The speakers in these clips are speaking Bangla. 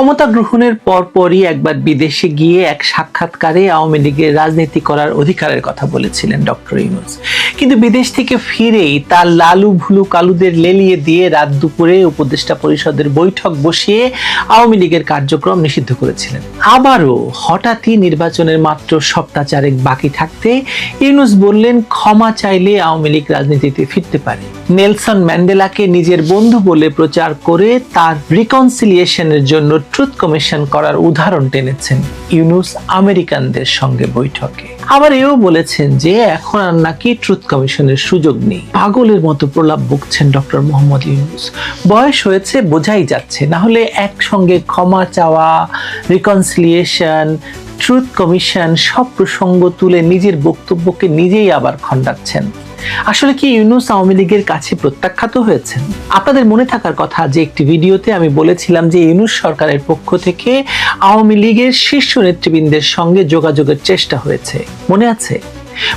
ক্ষমতা গ্রহণের পরপরই একবার বিদেশে গিয়ে এক সাক্ষাৎকারে আওয়ামী লীগের রাজনীতি করার অধিকারের কথা বলেছিলেন ডক্টর ইউনূস। কিন্তু বিদেশ থেকে ফিরেই তার লালু ভুলু কালুদের লেলিয়ে দিয়ে রাত দুপুরে উপদেষ্টা পরিষদের বৈঠক বসিয়ে আওয়ামী লীগের কার্যক্রম নিষিদ্ধ করেছিলেন। আবারও হঠাৎই নির্বাচনের মাত্র সপ্তাহ চারেক বাকি থাকতে ইউনূস বললেন ক্ষমা চাইলে আওয়ামী লীগ রাজনীতিতে ফিরতে পারে। নেলসন ম্যান্ডেলাকে নিজের বন্ধু বলে প্রচার করে তার রিকনসিলিয়েশনের জন্য ট্রুথ কমিশন করার উদাহরণ টেনেছেন ইউনূস আমেরিকানদের সঙ্গে বৈঠকে। আবার এও বলেছেন যে এখন আর নাকি ট্রুথ কমিশনের সুযোগ নেই। পাগলের মতো প্রলাপ বকছেন ডক্টর মোহাম্মদ ইউনূস। বয়স হয়েছে বোঝাই যাচ্ছে, না হলে একসঙ্গে ক্ষমা চাওয়া, রিকনসিলিয়েশন, ট্রুথ কমিশন সব প্রসঙ্গ তুলে নিজের বক্তব্যকে নিজেই আবার খণ্ডাচ্ছেন। আসলে কি ইউনূস আওয়ামী লীগের কাছে প্রত্যাখ্যাত হয়েছেন? আপনাদের মনে থাকার কথা যে একটি ভিডিওতে আমি বলেছিলাম যে ইউনূস সরকারের পক্ষ থেকে আওয়ামী লীগের শীর্ষ নেতৃবৃন্দের সঙ্গে যোগাযোগের চেষ্টা হয়েছে, মনে আছে?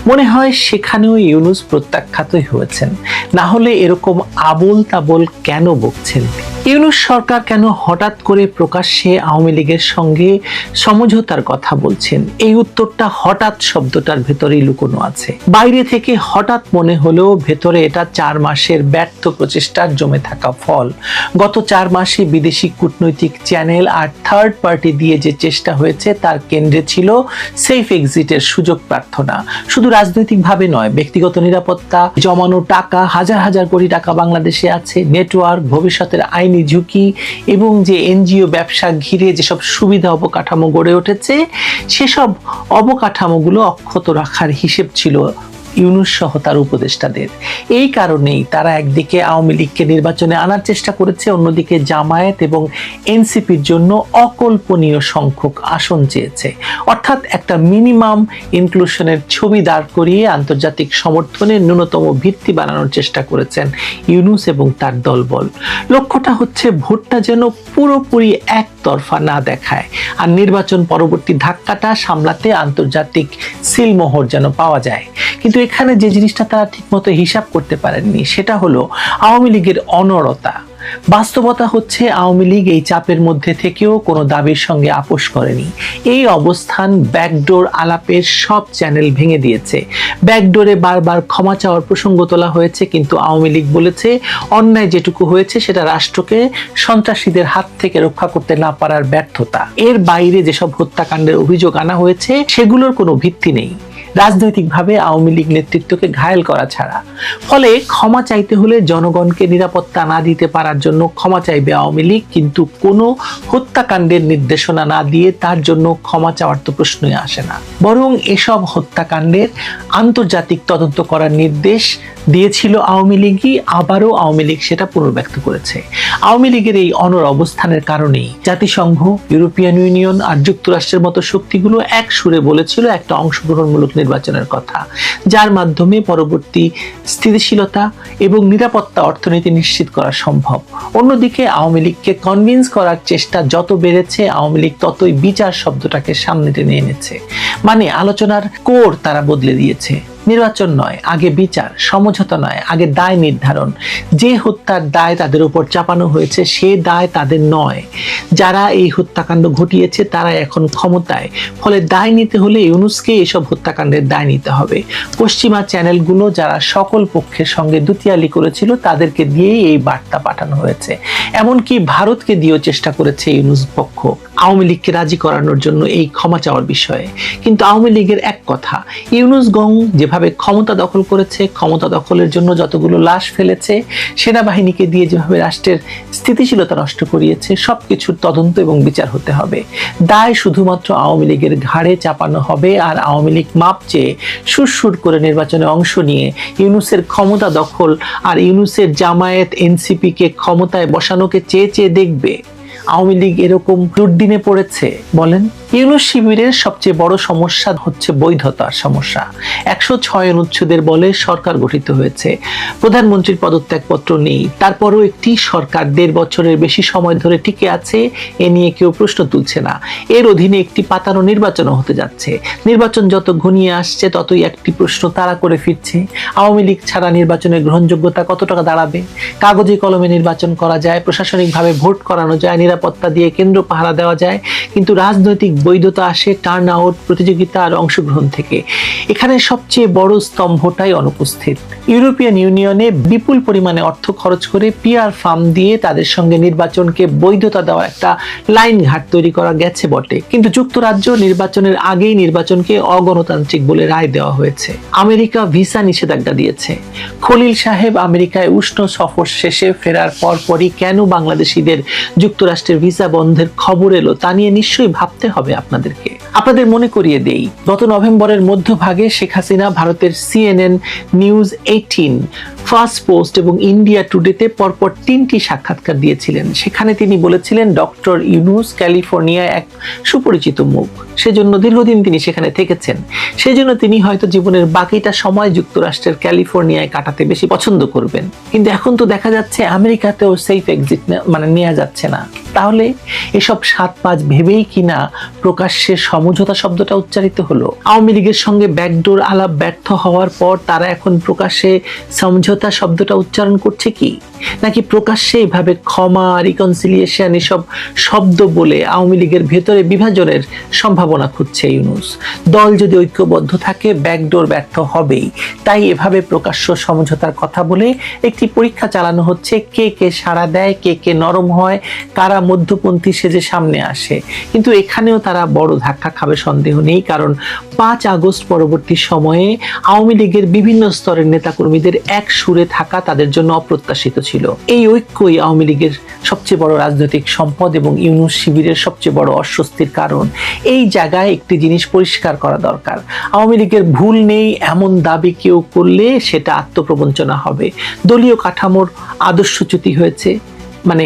মনে হয় সেখানেও ইউনূস প্রত্যাখ্যাতই হয়েছেন, না হলে এরকম আবোল তাবোল কেন বকছেন? ইউনূস সরকার কেন হঠাৎ করে প্রকাশ্যে আওয়ামী লীগের সঙ্গে সমঝোতার কথা বলছেন? এই উত্তরটা হঠাৎ শব্দটার ভেতরেই লুকোনো আছে। বাইরে থেকে হঠাৎ মনে হলেও ভেতরে এটা 4 মাসের ব্যর্থ প্রচেষ্টার জমে থাকা ফল। গত 4 মাসে বিদেশি কূটনৈতিক চ্যানেল আর থার্ড পার্টি দিয়ে যে চেষ্টা হয়েছে তার কেন্দ্রে ছিল সেফ এক্সিটের সুযোগ প্রার্থনা। শুধু রাজনৈতিকভাবে নয়, ব্যক্তিগত নিরাপত্তা, জমানো টাকা, হাজার হাজার কোটি টাকা বাংলাদেশে আছে, নেটওয়ার্ক, ভবিষ্যতের আইনি ঝুঁকি এবং যে এনজিও ব্যবসা ঘিরে যেসব সুবিধা অবকাঠামো গড়ে উঠেছে সেসব অবকাঠামোগুলো অক্ষত রাখার হিসেব ছিল ইউনূস সহ তার উপদেষ্টাদের। এই কারণেই তারা একদিকে আওয়ামী লীগকে নির্বাচনে আনার চেষ্টা করেছে, অন্যদিকে জামায়াত এবং এনসিপির জন্য অকল্পনীয় সংখ্যক আসন চেয়েছে। অর্থাৎ একটা মিনিমাম ইনক্লুশনের ছবি দাঁড় করিয়ে আন্তর্জাতিক সমর্থনের ন্যূনতম ভিত্তি বানানোর চেষ্টা করেছেন ইউনূস এবং তার দলবল। লক্ষ্যটা হচ্ছে ভোটটা যেন পুরোপুরি একতরফা না দেখায়, আর নির্বাচন পরবর্তী ধাক্কাটা সামলাতে আন্তর্জাতিক সিলমোহর যেন পাওয়া যায়। কিন্তু এখানে যে জিনিসটা তারা ঠিকমতো হিসাব করতে পারেননি সেটা হলো আওয়ামী লীগের অনড়তা। বাস্তবতা হচ্ছে আওয়ামী লীগ এই চাপের মধ্যে থেকেও কোনো দাবির সঙ্গে আপোষ করেনি। এই অবস্থান ব্যাকডোর আলাপের সব চ্যানেল ভেঙে দিয়েছে। ব্যাকডোরে বারবার ক্ষমা চাওয়ার প্রসঙ্গ তোলা হয়েছে, কিন্তু আওয়ামী লীগ বলেছে অন্যায় যেটুকু হয়েছে সেটা রাষ্ট্রকে সন্ত্রাসীদের হাত থেকে রক্ষা করতে না পারার ব্যর্থতা। এর বাইরে যেসব হত্যাকাণ্ডের অভিযোগ আনা হয়েছে সেগুলোর কোনো ভিত্তি নেই, রাজনৈতিকভাবে আওয়ামী লীগ নেতৃত্বকে ঘায়েল করা ছাড়া। ফলে ক্ষমা চাইতে হলে জনগণকে নিরাপত্তা না দিতে পারার জন্য ক্ষমা চাইবে আওয়ামী লীগ, কিন্তু কোনো হত্যাকাণ্ডের নির্দেশনা না দিয়ে তার জন্য ক্ষমা চাওয়ার তো প্রশ্নই আসে না। বরং এসব হত্যাকাণ্ডের আন্তর্জাতিক তদন্ত করার নির্দেশ দিয়েছিল আওয়ামী লীগই, আবারও আওয়ামী লীগ সেটা পুনর্ব্যক্ত করেছে। আওয়ামী লীগের এই অনড় অবস্থানের কারণেই জাতিসংঘ, ইউরোপিয়ান ইউনিয়ন আর যুক্তরাষ্ট্রের মতো শক্তিগুলো এক সুরে বলেছিল একটা অংশগ্রহণমূলক নির্বাচনের কথা, যার মাধ্যমে পরবর্তী স্থিতিশীলতা এবং নিরাপত্তা অর্থনীতি নিশ্চিত করা সম্ভব। অন্যদিকে আওয়ামী লীগকে কনভিন্স করার চেষ্টা যত বেড়েছে আওয়ামী লীগ ততই বিচার শব্দটাকে সামনে টেনে এনেছে। মানে আলোচনার কোর তারা বদলে দিয়েছে। নির্বাচন নয়, আগে বিচার; সমঝোতা নয়, আগে দায় নির্ধারণ। যে হত্যার দায় তাদের উপর চাপানো হয়েছে সে দায় তাদের নয়। যারা এই হত্যাকাণ্ড ঘটিয়েছে তারা এখন ক্ষমতায়, ফলে দায় নিতে হলে ইউনূসকে এসব হত্যাকাণ্ডের দায় নিতে হবে। পশ্চিমা চ্যানেলগুলো যারা সকল পক্ষের সঙ্গে দুতিয়ালি করেছিল তাদেরকে দিয়েই এই বার্তা পাঠানো হয়েছে। এমনকি ভারতকে দিয়েও চেষ্টা করেছে ইউনূস পক্ষ আওয়ামী লীগকে রাজি করানোর জন্য এই ক্ষমা চাওয়ার বিষয়ে। কিন্তু আওয়ামী লীগের এক কথা, ইউনূস গং যেভাবে ক্ষমতা দখল করেছে, ক্ষমতা দখলের জন্য যতগুলো লাশ ফেলেছে, সেনাবাহিনীকে দিয়ে যেভাবে রাষ্ট্রের স্থিতিশীলতা নষ্ট করিয়েছে, সবকিছুর তদন্ত এবং বিচার হতে হবে। দায় শুধুমাত্র আওয়ামী লীগের ঘাড়ে চাপানো হবে, আর আওয়ামী লীগ মাপ চেয়ে সুরসুর করে নির্বাচনে অংশ নিয়ে ইউনূসের ক্ষমতা দখল আর ইউনূসের জামায়াত এনসিপিকে ক্ষমতায় বসানোকে চেয়ে চেয়ে দেখবে। আওয়ামী লীগ এরকম দুর্দিনে পড়েছে? বলেন। ইউনূস শিবিরের সবচেয়ে বড় সমস্যা হচ্ছে বৈধতার সমস্যা। 106 অনুচ্ছেদের বলে সরকার গঠিত হয়েছে, প্রধানমন্ত্রীর পদত্যাগপত্র নেই, তারপরও একটি সরকার 1.5 বছরের বেশি সময় ধরে টিকে আছে, এ নিয়ে কেউ প্রশ্ন তুলছে না। এর অধীনে একটি পাতানো নির্বাচনও হতে যাচ্ছে। নির্বাচন যত ঘনিয়ে আসছে ততই একটি প্রশ্ন তাড়া করে ফিরছে, আওয়ামী লীগ ছাড়া নির্বাচনের গ্রহণযোগ্যতা কত টাকা দাঁড়াবে? কাগজে কলমে নির্বাচন করা যায়, প্রশাসনিকভাবে ভোট করানো যায়, নিরাপত্তা দিয়ে কেন্দ্র পাহারা দেওয়া যায়, কিন্তু রাজনৈতিক বৈধতা আসে টার্ন আউট, প্রতিযোগিতা আর অংশগ্রহণ থেকে। এখানে সবচেয়ে বড় স্তম্ভটাই অনুপস্থিত। ইউরোপিয়ান ইউনিয়নে বিপুল পরিমাণে অর্থ খরচ করে পিআর ফার্ম দিয়ে তাদের সঙ্গে নির্বাচনকে বৈধতা দেওয়ার একটা লাইন ঘাট তৈরি করা গেছে বটে, কিন্তু যুক্তরাজ্য নির্বাচনের আগেই নির্বাচনকে অগণতান্ত্রিক বলে রায় দেওয়া হয়েছে। আমেরিকা ভিসা নিষেধাজ্ঞা দিয়েছে। খলিল সাহেব আমেরিকায় উষ্ণ সফর শেষে ফেরার পরপরই কেন বাংলাদেশিদের যুক্তরাষ্ট্রের ভিসা বন্ধের খবর এলো তা নিয়ে নিশ্চয়ই ভাবতে হবে আপনাদেরকে। আপনাদের মনে করিয়ে দেই, গত নভেম্বরের মধ্যভাগে শেখ হাসিনা ভারতের CNN, নিউজ 18, ফার্স্ট পোস্ট এবং ইন্ডিয়া টুডেতে পরপর 3টি সাক্ষাৎকার দিয়েছিলেন। সেখানে তিনি বলেছিলেন ডক্টর ইউনূস ক্যালিফোর্নিয়ায় এক সুপরিচিত মুখ, সেজন্য দীর্ঘদিন তিনি সেখানে থেকেছেন, সেজন্য তিনি হয়তো জীবনের বাকিটা সময় যুক্তরাষ্ট্রের ক্যালিফোর্নিয়ায় কাটাতে বেশি পছন্দ করবেন। কিন্তু এখন তো দেখা যাচ্ছে আমেরিকাতেও সেফ এক্সিট নেওয়া যাচ্ছে না। তাহলে এসব 7-5 ভেবেই কিনা প্রকাশ্যে সমঝোতা শব্দটা উচ্চারিত হলো। আওয়ামী লীগের সঙ্গে ব্যাকডোর আলাপ ব্যর্থ হওয়ার পর তারা এখন প্রকাশ্যে সমঝোতা শব্দটা উচ্চারণ করছে কি, নাকি প্রকাশ্যে এভাবে ক্ষমা, রিকনসিলিয়েশন এসব শব্দ বলে আওয়ামী লীগের ভেতরে বিভাজনের সম্ভাবনা খুঁজছে ইউনূস? দল যদি ঐক্যবদ্ধ থাকে ব্যাকডোর ব্যর্থ হবেই, তাই এভাবে প্রকাশ্য সমঝোতার কথা বলে একটি পরীক্ষা চালানো হচ্ছে, কে কে সাড়া দেয়, কে কে নরম হয়, কারা মধ্যপন্থী সেজে সামনে আসে। কিন্তু এখানেও তারা বড় ধাক্কা খাবে সন্দেহ নেই, কারণ 5 আগস্ট পরবর্তী সময়ে আওয়ামী লীগের বিভিন্ন স্তরের নেতাকর্মীদের এক সুরে থাকা তাদের জন্য অপ্রত্যাশিত ছিল। এই ঐক্যই আওয়ামী লীগের সবচেয়ে বড় রাজনৈতিক সম্পদ এবং ইউনূস শিবিরের সবচেয়ে বড় অস্বস্তির কারণ। এই জায়গায় একটি জিনিস পরিষ্কার করা দরকার, আওয়ামী লীগের ভুল নেই এমন দাবি কেউ করলে সেটা আত্মপ্রবঞ্চনা হবে। দলীয় কাঠামোর আদর্শচ্যুতি হয়েছে, মানে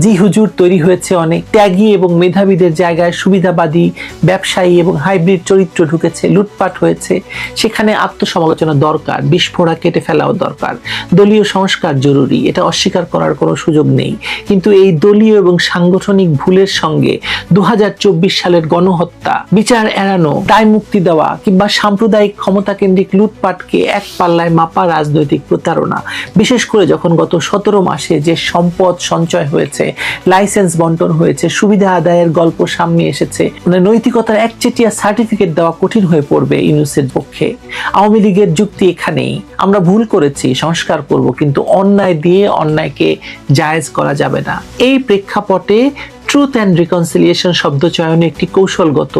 জি হুজুর তৈরি হয়েছে, অনেক ত্যাগী এবং মেধাবীদের জায়গায় সুবিধাবাদী ব্যবসায়ী এবং হাইব্রিড চরিত্র ঢুকেছে, লুটপাট হয়েছে। সেখানে আত্মসমালোচনা দরকার, বিস্ফোরা কেটে ফেলাও দরকার, দলীয় সংস্কার জরুরি, এটা অস্বীকার করার কোনো সুযোগ নেই। কিন্তু এই দলীয় এবং সাংগঠনিক ভুলের সঙ্গে 2024 সালের গণহত্যা, বিচার এড়ানো, দায় মুক্তি দেওয়া কিংবা সাম্প্রদায়িক ক্ষমতাকেন্দ্রিক লুটপাটকে এক পাল্লায় মাপা রাজনৈতিক প্রতারণা, বিশেষ করে যখন গত 17 মাসে যে সম্পদ সঞ্চয় হয়েছে, লাইসেন্স বন্টন হয়েছে, সুবিধা আদায়ের গল্প সামনে এসেছে, মানে নৈতিকতার একচেটিয়া সার্টিফিকেট দেওয়া কঠিন হয়ে পড়বে ইউনূসের পক্ষে। আওয়ামী লীগের যুক্তি এখানেই, আমরা ভুল করেছি, সংস্কার করব, কিন্তু অন্যায় দিয়ে অন্যায়কে জায়েজ করা যাবে না। এই প্রেক্ষাপটে ট্রুথ অ্যান্ড রিকনসিলিয়েশন শব্দ চয়নে একটি কৌশলগত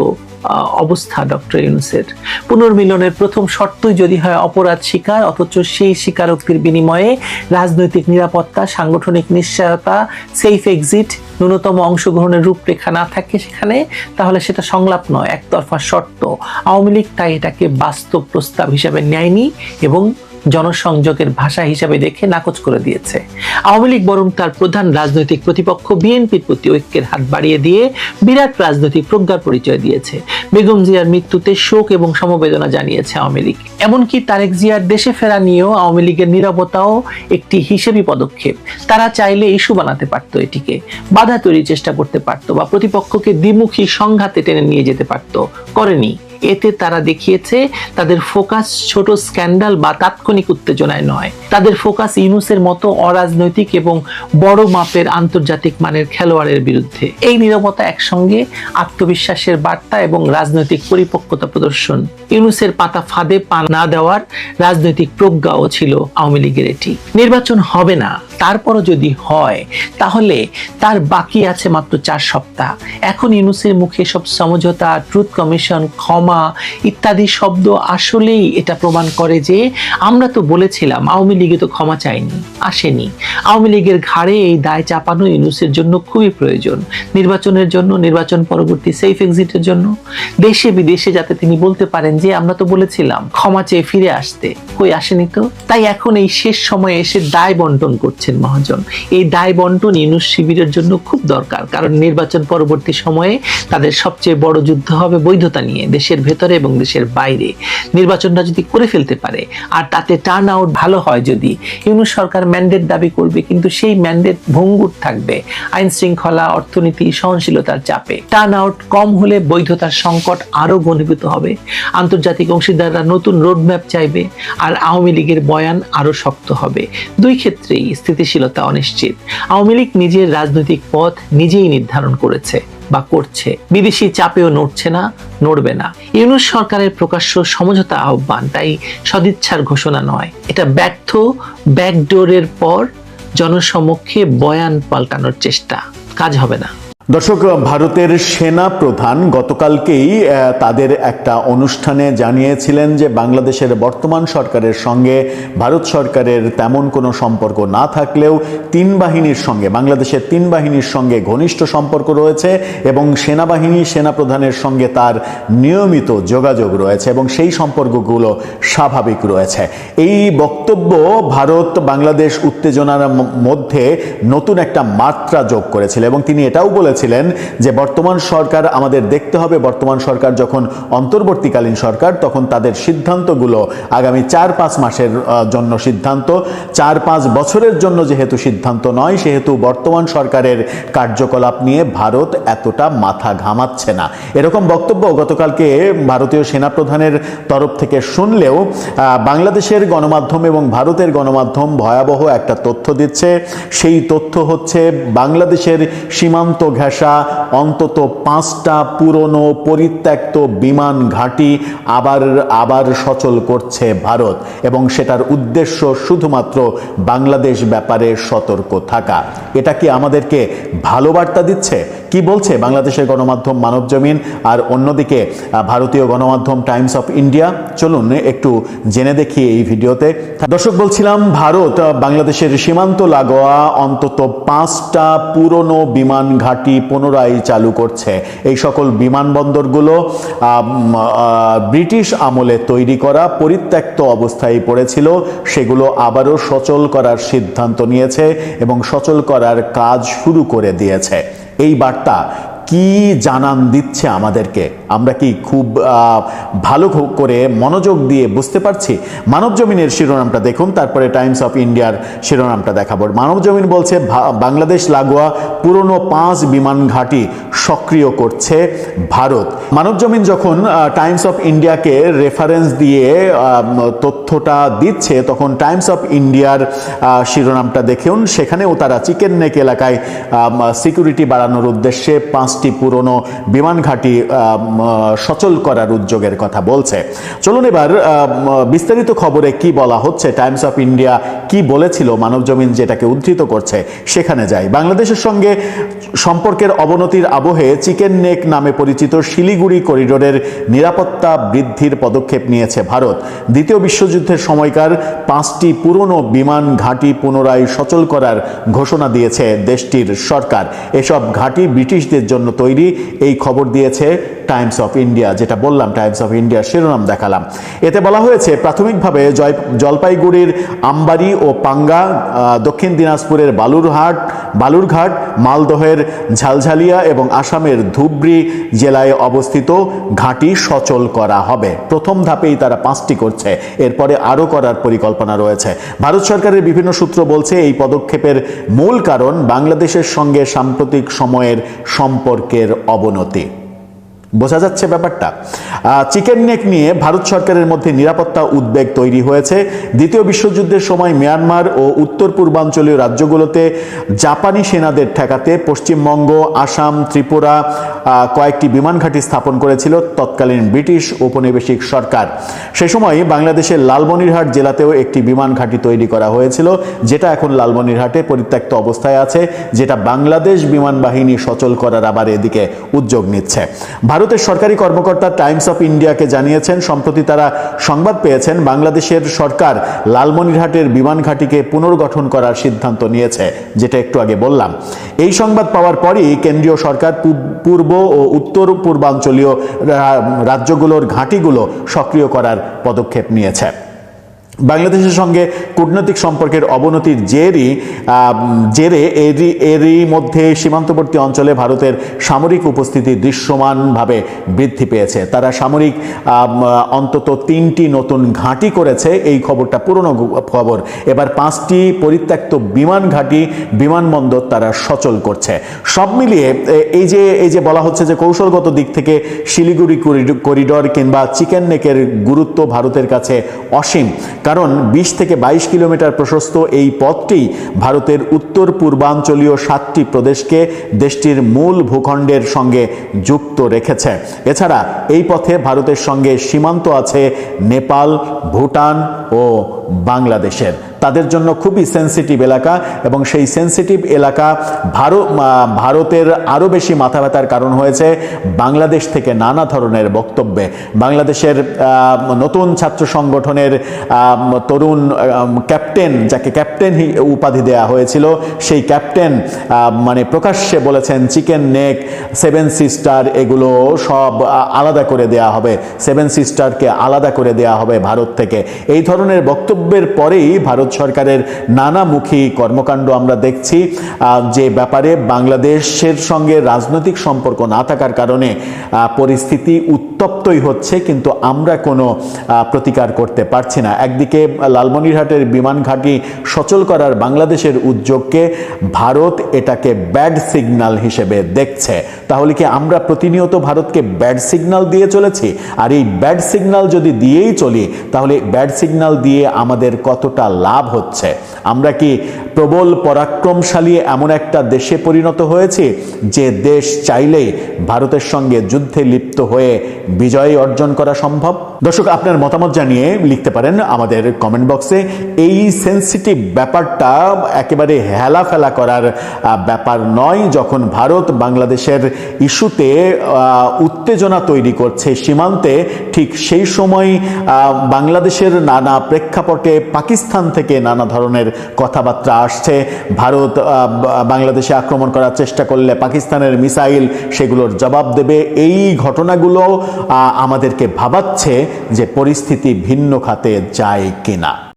অবস্থা ডক্টর ইউনূসের। পুনর্মিলনের প্রথম শর্তই যদি হয় অপরাধ স্বীকার, অথচ সেই স্বীকারোক্তির বিনিময়ে রাজনৈতিক নিরাপত্তা, সাংগঠনিক নিশ্চয়তা, সেফ এক্সিট, ন্যূনতম অংশগ্রহণের রূপরেখা না থাকে সেখানে, তাহলে সেটা সংলাপ নয়, একতরফা শর্ত। আওয়ামী লীগ তাই এটাকে বাস্তব প্রস্তাব হিসাবে নেয়নি এবং জনসংযোগের ভাষা হিসাবে দেখে নাকচ করে দিয়েছে। আওয়ামী লীগ বরং তার প্রধান রাজনৈতিক প্রতিপক্ষ বিএনপির প্রতি ঐক্যের হাত বাড়িয়ে দিয়ে বিরাট রাজনৈতিক প্রজ্ঞার পরিচয় দিয়েছে। বেগম জিয়ার মৃত্যুতে শোক এবং সমবেদনা জানিয়েছে আওয়ামী লীগ। এমনকি তারেক জিয়ার দেশে ফেরা নিয়েও আওয়ামী লীগের নীরবতাও একটি হিসেবি পদক্ষেপ। তারা চাইলে ইস্যু বানাতে পারতো, এটিকে বাধা তৈরির চেষ্টা করতে পারতো বা প্রতিপক্ষকে দ্বিমুখী সংঘাতে টেনে নিয়ে যেতে পারতো, করেনি। এতে তারা দেখিয়েছে তাদের ফোকাস ছোট স্ক্যান্ডাল বা তাৎক্ষণিক উত্তেজনায় নয়, তাদের ফোকাস ইউনূসের মতো অরাজনৈতিক এবং বড় মাপের আন্তর্জাতিক মানের খেলোয়াড়ের বিরুদ্ধে। এই নীরবতা একসঙ্গে আত্মবিশ্বাসের বার্তা এবং রাজনৈতিক পরিপক্কতা প্রদর্শন। ইউনূসের পাতা ফাঁদে পা না দেওয়ার রাজনৈতিক প্রজ্ঞাও ছিল আওয়ামী লীগের এটি। নির্বাচন হবে না, তারপরও যদি হয় তাহলে তার বাকি আছে মাত্র 4 সপ্তাহ। এখন ইউনূসের মুখে সব সমঝোতা, ট্রুথ কমিশন, ক্ষমা ইত্যাদি শব্দ আসলেই এটা প্রমাণ করে যে আমরা তো বলেছিলাম, আওয়ামী লীগে তো ক্ষমা চায়নি, আসেনি। আওয়ামী লীগের ঘাড়ে এই দায় চাপানো ইউনূসের জন্য খুবই প্রয়োজন, নির্বাচনের জন্য, নির্বাচন পরবর্তী সেফ এক্সিটের জন্য, দেশে বিদেশে, যাতে তিনি বলতে পারেন যে আমরা তো বলেছিলাম ক্ষমা চেয়ে ফিরে আসতে, কই আসেনি তো। তাই এখন এই শেষ সময়ে এসে দায় বন্টন করছেন মহাজন। এই দায় বন্টন ইউনূস শিবিরের জন্য খুব দরকার, কারণ নির্বাচন পরবর্তী সময়ে তাদের সবচেয়ে বড় যুদ্ধ হবে বৈধতা নিয়ে, দেশের ভেতরে এবং দেশের বাইরে। নির্বাচনটা যদি করে ফেলতে পারে আর তাতে টার্ন আউট ভালো হয়, যদি ইউনূস সরকার ম্যান্ডেট দাবি করবে, কিন্তু সেই ম্যান্ডেট ভঙ্গুর থাকবে আইন শৃঙ্খলা, অর্থনীতি, সহনশীলতার চাপে। টার্ন আউট কম হলে বৈধতার সংকট আরো ঘনীভূত হবে, আন্তর্জাতিক অংশীদাররা নতুন রোডম্যাপ চাইবে আর আওয়ামী লীগের বয়ান আরো শক্ত হবে। দুই ক্ষেত্রেই স্থিতিশীলতা অনিশ্চিত। আওয়ামী লীগ নিজের রাজনৈতিক পথ নিজেই নির্ধারণ করেছে বা করছে, বিদেশি চাপেও নড়ছে না, নড়বে না। ইউনূস সরকারের প্রকাশ্য সমঝোতা আহ্বান তাই সদিচ্ছার ঘোষণা নয়, এটা ব্যর্থ ব্যাকডোরের পর জনসমক্ষে বয়ান পাল্টানোর চেষ্টা। কাজ হবে না। দর্শক, ভারতের সেনা প্রধান গতকালকেই তাদের একটা অনুষ্ঠানে জানিয়েছিলেন যে বাংলাদেশের বর্তমান সরকারের সঙ্গে ভারত সরকারের তেমন কোনো সম্পর্ক না থাকলেও তিন বাহিনীর সঙ্গে, বাংলাদেশের তিন বাহিনীর সঙ্গে ঘনিষ্ঠ সম্পর্ক রয়েছে এবং সেনাবাহিনী সেনাপ্রধানের সঙ্গে তার নিয়মিত যোগাযোগ রয়েছে এবং সেই সম্পর্কগুলো স্বাভাবিক রয়েছে। এই বক্তব্য ভারত বাংলাদেশ উত্তেজনার মধ্যে নতুন একটা মাত্রা যোগ করেছিল এবং তিনি এটাও বলেছেন যে বর্তমান সরকার, আমাদের দেখতে হবে বর্তমান সরকার যখন অন্তর্বর্তীকালীন সরকার, তখন তাদের সিদ্ধান্তগুলো আগামী 4-5 মাসের জন্য সিদ্ধান্ত, 4-5 বছরের জন্য যেহেতু সিদ্ধান্ত নয়, সেহেতু বর্তমান সরকারের কার্যকলাপ নিয়ে ভারত এতটা মাথা ঘামাচ্ছে না। এরকম বক্তব্য গতকালকে ভারতীয় সেনাপ্রধানের তরফ থেকে শুনলেও বাংলাদেশের গণমাধ্যম এবং ভারতের গণমাধ্যম ভয়াবহ একটা তথ্য দিচ্ছে। সেই তথ্য হচ্ছে বাংলাদেশের সীমান্ত ঘেঁষা অন্তত 5টা পুরনো পরিত্যক্ত বিমান ঘাঁটি আবার সচল করছে ভারত এবং সেটার উদ্দেশ্য শুধুমাত্র বাংলাদেশ ব্যাপারে সতর্ক থাকা। এটা কি আমাদেরকে ভালো বার্তা দিচ্ছে? কি বলছে বাংলাদেশের গণমাধ্যম মানবজমিন আর অন্যদিকে ভারতীয় গণমাধ্যম টাইমস অফ ইন্ডিয়া? চলুন একটু জেনে দেখি এই ভিডিওতে। দর্শক, বলছিলাম ভারত বাংলাদেশের সীমান্ত লাগোয়া অন্তত 5টা পুরনো বিমান ঘাঁটি পুনরায় চালু করছে। এই সকল বিমানবন্দরগুলো ব্রিটিশ আমলে তৈরি করা, পরিত্যক্ত অবস্থায় পড়েছিল, সেগুলো আবারও সচল করার সিদ্ধান্ত নিয়েছে এবং সচল করার কাজ শুরু করে দিয়েছে। এই বার্তা কি জানান দিচ্ছে আমাদেরকে? আমরা কি খুব ভালো করে মনোযোগ দিয়ে বুঝতে পারছি? মানবজমিনের শিরোনামটা দেখুন, তারপরে টাইমস অফ ইন্ডিয়ার শিরোনামটা দেখাবো। মানবজমিন বলছে বাংলাদেশ লাগোয়া পুরনো 5 বিমান ঘাঁটি সক্রিয় করছে ভারত। মানবজমিন যখন টাইমস অফ ইন্ডিয়াকে রেফারেন্স দিয়ে তথ্যটা দিচ্ছে, তখন টাইমস অফ ইন্ডিয়ার শিরোনামটা দেখুন। সেখানেও তারা চিকেন নেক এলাকায় সিকিউরিটি বাড়ানোর উদ্দেশ্যে 5টি পুরনো বিমান ঘাঁটি সচল করার উদ্যোগের কথা বলছে। চলুন এবার বিস্তারিত খবরে কি বলা হচ্ছে, টাইমস অফ ইন্ডিয়া কি বলেছিল, মানবজমিন যেটাকে উদ্ধৃত করছে সেখানে যাই। বাংলাদেশের সঙ্গে সম্পর্কের অবনতির আবহে চিকেন নেক নামে পরিচিত শিলিগুড়ি করিডোরের নিরাপত্তা বৃদ্ধির পদক্ষেপ নিয়েছে ভারত। দ্বিতীয় বিশ্বযুদ্ধের সময়কার 5টি পুরনো বিমান ঘাঁটি পুনরায় সচল করার ঘোষণা দিয়েছে দেশটির সরকার। এসব ঘাঁটি ব্রিটিশদের জন্য তৈরি, এই খবর দিয়েছে টাইমস অফ ইন্ডিয়া। যেটা বললাম, টাইমস অফ ইন্ডিয়ার শিরোনাম দেখালাম। এতে বলা হয়েছে প্রাথমিকভাবে জলপাইগুড়ির আমবাড়ি ও পাঙ্গা, দক্ষিণ দিনাজপুরের বালুরঘাট, মালদহের ঝালঝালিয়া এবং আসামের ধুবড়ী জেলায় অবস্থিত ঘাঁটি সচল করা হবে। প্রথম ধাপেই তারা 5টি করছে, এরপরে আরও করার পরিকল্পনা রয়েছে। ভারত সরকারের বিভিন্ন সূত্র বলছে এই পদক্ষেপের মূল কারণ বাংলাদেশের সঙ্গে সাম্প্রতিক সময়ের সম্পর্কের অবনতি। বোঝা যাচ্ছে ব্যাপারটা। চিকেন নেক নিয়ে ভারত সরকারের মধ্যে নিরাপত্তা উদ্বেগ তৈরি হয়েছে। দ্বিতীয় বিশ্বযুদ্ধের সময় মিয়ানমার ও উত্তর পূর্বাঞ্চলীয় রাজ্যগুলোতে জাপানি সেনাদের ঠেকাতে পশ্চিমবঙ্গ, আসাম, ত্রিপুরা কয়েকটি বিমান ঘাঁটি স্থাপন করেছিল তৎকালীন ব্রিটিশ ঔপনিবেশিক সরকার। সে সময় বাংলাদেশের লালমনিরহাট জেলাতেও একটি বিমান ঘাঁটি তৈরি করা হয়েছিল, যেটা এখন লালমনিরহাটে পরিত্যক্ত অবস্থায় আছে, যেটা বাংলাদেশ বিমান বাহিনী সচল করার আবার এদিকে উদ্যোগ নিচ্ছে। ভারতের সরকারি কর্মকর্তা টাইমস অফ ইন্ডিয়াকে জানিয়েছেন সম্প্রতি তারা সংবাদ পেয়েছেন বাংলাদেশের সরকার লালমনিরহাটের বিমান ঘাঁটিকে পুনর্গঠন করার সিদ্ধান্ত নিয়েছে, যেটা একটু আগে বললাম। এই সংবাদ পাওয়ার পরই কেন্দ্রীয় সরকার পূর্ব ও উত্তর পূর্বাঞ্চলীয় রাজ্যগুলোর ঘাঁটিগুলো সক্রিয় করার পদক্ষেপ নিয়েছে। বাংলাদেশের সঙ্গে কূটনৈতিক সম্পর্কের অবনতির জেরে এরই মধ্যে সীমান্তবর্তী অঞ্চলে ভারতের সামরিক উপস্থিতি দৃশ্যমানভাবে বৃদ্ধি পেয়েছে। তারা সামরিক অন্তত 3টি নতুন ঘাঁটি করেছে। এই খবরটা পুরনো খবর। এবার 5টি পরিত্যক্ত বিমান ঘাঁটি, বিমানবন্দর তারা সচল করছে। সব মিলিয়ে এই যে বলা হচ্ছে যে কৌশলগত দিক থেকে শিলিগুড়ি করিডোর কিংবা চিকেন নেকের গুরুত্ব ভারতের কাছে অসীম। কারণ 20 থেকে 22 কিলোমিটার প্রশস্ত এই পথটি ভারতের উত্তর পূর্বাঞ্চলীয় 7টি প্রদেশকে দেশটির মূল ভূখণ্ডের সঙ্গে যুক্ত রেখেছে। এছাড়া এই পথে ভারতের সঙ্গে সীমান্ত আছে নেপাল, ভুটান ও বাংলাদেশের। তাদের জন্য খুবই সেন্সিটিভ এলাকা, এবং সেই সেন্সিটিভ এলাকা ভারতের আরও বেশি মাথা ব্যথার কারণ হয়েছে বাংলাদেশ থেকে নানা ধরনের বক্তব্যে। বাংলাদেশের নতুন ছাত্র সংগঠনের তরুণ ক্যাপ্টেন, যাকে ক্যাপ্টেন উপাধি দেয়া হয়েছিল, সেই ক্যাপ্টেন মানে প্রকাশ্যে বলেছেন চিকেন নেক, 7 সিস্টার এগুলো সব আলাদা করে দেয়া হবে, 7 সিস্টারকে আলাদা করে দেয়া হবে ভারত থেকে। এই ধরনের বক্তব্যের পরেই ভারত সরকারের নানামুখী কর্মকাণ্ড আমরা দেখছি, যে ব্যাপারে বাংলাদেশের সঙ্গে রাজনৈতিক সম্পর্ক না থাকার কারণে পরিস্থিতি উত্তপ্তই হচ্ছে, কিন্তু আমরা কোনো প্রতিকার করতে পারছি না। একদিকে লালমনিরহাটের বিমান ঘাঁটি সচল করার বাংলাদেশের উদ্যোগকে ভারত এটাকে ব্যাড সিগন্যাল হিসেবে দেখছে। তাহলে কি আমরা প্রতিনিয়ত ভারতকে ব্যাড সিগন্যাল দিয়ে চলেছি? আর এই ব্যাড সিগন্যাল যদি দিয়েই চলি, তাহলে ব্যাড সিগন্যাল দিয়ে আমাদের কতটা লাভ হচ্ছে? আমরা কি প্রবল পরাক্রমশালী এমন একটা দেশে পরিণত হয়েছি যে দেশ চাইলেই ভারতের সঙ্গে যুদ্ধে লিপ্ত হয়ে বিজয় অর্জন করা সম্ভব? দর্শক, আপনার মতামত জানিয়ে লিখতে পারেন আমাদের কমেন্ট বক্সে। এই সেন্সিটিভ ব্যাপারটা একেবারে হেলাফেলা করার ব্যাপার নয়। যখন ভারত বাংলাদেশের ইস্যুতে উত্তেজনা তৈরি করছে সীমান্তে, ঠিক সেই সময় বাংলাদেশের নানা প্রেক্ষাপটে পাকিস্তান থেকে নানা ধরনের কথাবার্তা আসছে। ভারত বাংলাদেশে আক্রমণ করার চেষ্টা করলে পাকিস্তানের মিসাইল সেগুলোর জবাব দেবে। এই ঘটনাগুলো আমাদেরকে ভাবাচ্ছে যে পরিস্থিতি ভিন্ন খাতে যায় কিনা।